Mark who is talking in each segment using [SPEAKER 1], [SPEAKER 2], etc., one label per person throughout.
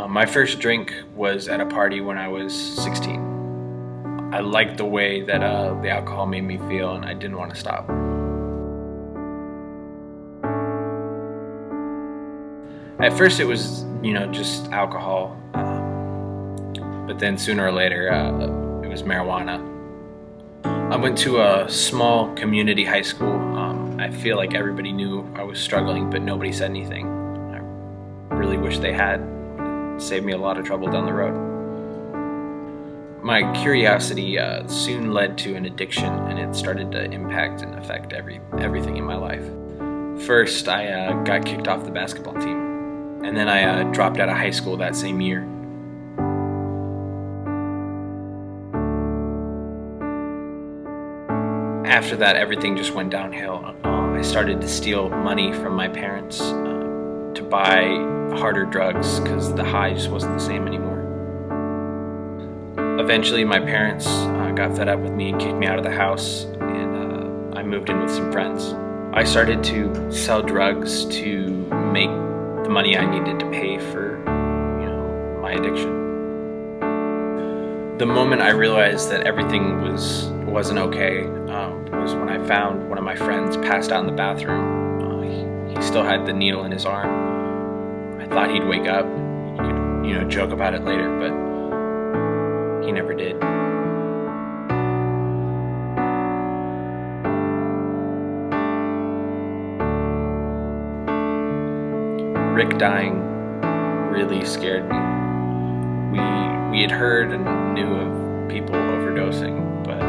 [SPEAKER 1] My first drink was at a party when I was 16. I liked the way that the alcohol made me feel, and I didn't want to stop. At first it was, just alcohol, but then sooner or later it was marijuana. I went to a small community high school. I feel like everybody knew I was struggling, but nobody said anything. I really wish they had. It saved me a lot of trouble down the road. My curiosity soon led to an addiction, and it started to impact and affect everything in my life. First, I got kicked off the basketball team, and then I dropped out of high school that same year. After that, everything just went downhill. I started to steal money from my parents to buy harder drugs because the high just wasn't the same anymore. Eventually, my parents got fed up with me and kicked me out of the house, and I moved in with some friends. I started to sell drugs to make the money I needed to pay for, my addiction. The moment I realized that everything wasn't okay was when I found one of my friends passed out in the bathroom. He still had the needle in his arm. I thought he'd wake up. He could, joke about it later, but he never did. Rick dying really scared me. We had heard and knew of people overdosing, but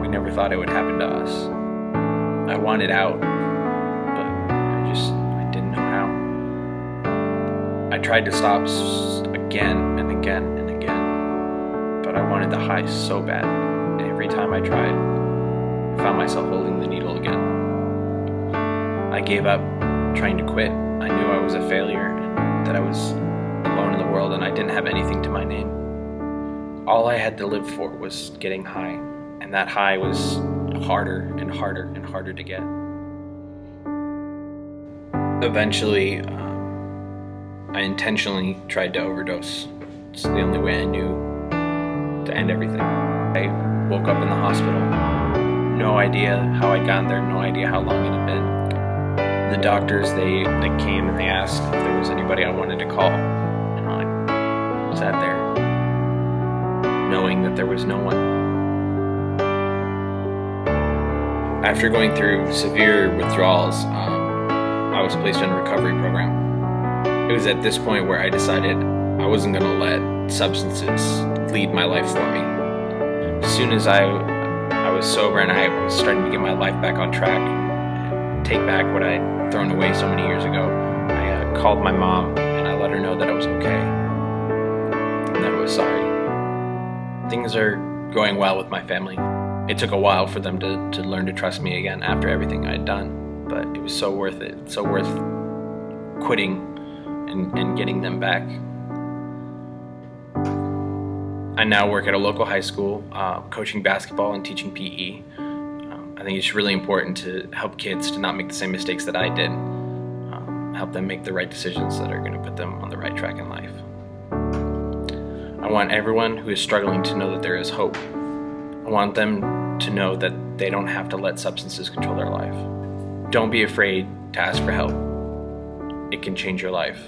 [SPEAKER 1] we never thought it would happen to us. I wanted out, but I didn't know how. I tried to stop again and again and again, but I wanted the high so bad. Every time I tried, I found myself holding the needle again. I gave up trying to quit. I knew I was a failure and that I was alone in the world and I didn't have anything to my name. All I had to live for was getting high, and that high was harder and harder and harder to get. Eventually, I intentionally tried to overdose. It's the only way I knew to end everything. I woke up in the hospital. No idea how I'd gotten there, no idea how long it had been. The doctors, they came and they asked if there was anybody I wanted to call. And I sat there, knowing that there was no one. After going through severe withdrawals, I was placed in a recovery program. It was at this point where I decided I wasn't going to let substances lead my life for me. As soon as I was sober and I was starting to get my life back on track, take back what I'd thrown away so many years ago, I called my mom and I let her know that I was okay and that I was sorry. Things are going well with my family. It took a while for them to learn to trust me again after everything I'd done, but it was so worth it, so worth quitting and getting them back. I now work at a local high school, coaching basketball and teaching PE. I think it's really important to help kids to not make the same mistakes that I did, help them make the right decisions that are going to put them on the right track in life. I want everyone who is struggling to know that there is hope. I want them to know that they don't have to let substances control their life. Don't be afraid to ask for help. It can change your life.